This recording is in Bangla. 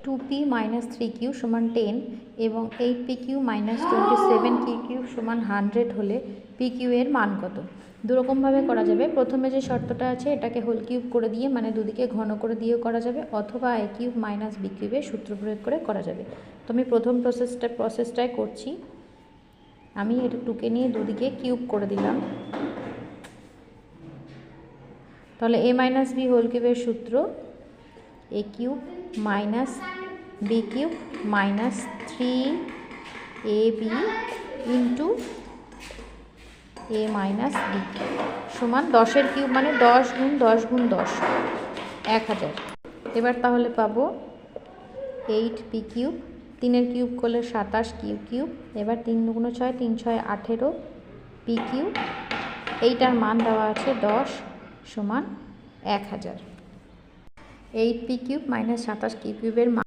2p মাইনাস 3q সমান 10 এবং 8pq মাইনাস 27q সমান 100 হলে pq এর মান কত? দুরকমভাবে করা যাবে। প্রথমে যে শর্তটা আছে এটাকে হোল কিউব করে দিয়ে মানে দুদিকে ঘন করে দিয়েও করা যাবে, অথবা a কিউব মাইনাস b কিউবের সূত্র প্রয়োগ করে করা যাবে। তো আমি প্রথম প্রসেসটাই করছি। আমি এটা 2কে নিয়ে দুদিকে কিউব করে দিলাম। তাহলে a মাইনাস b হোল কিউবের সূত্র a cube minus b cube minus 3ab into a minus b সমান 10 কিউব মানে 10 গুণ 10 গুণ 10 1000। এবার তাহলে পাবো 8p কিউব, 3 কিউব করলে 27 কিউব। এবার 3 দুগুণ 6, 3 6 18 p কিউব। এইটার মান দেওয়া আছে 10 সমান 1000। 8p কিউব মাইনাস 27 কিউবের মান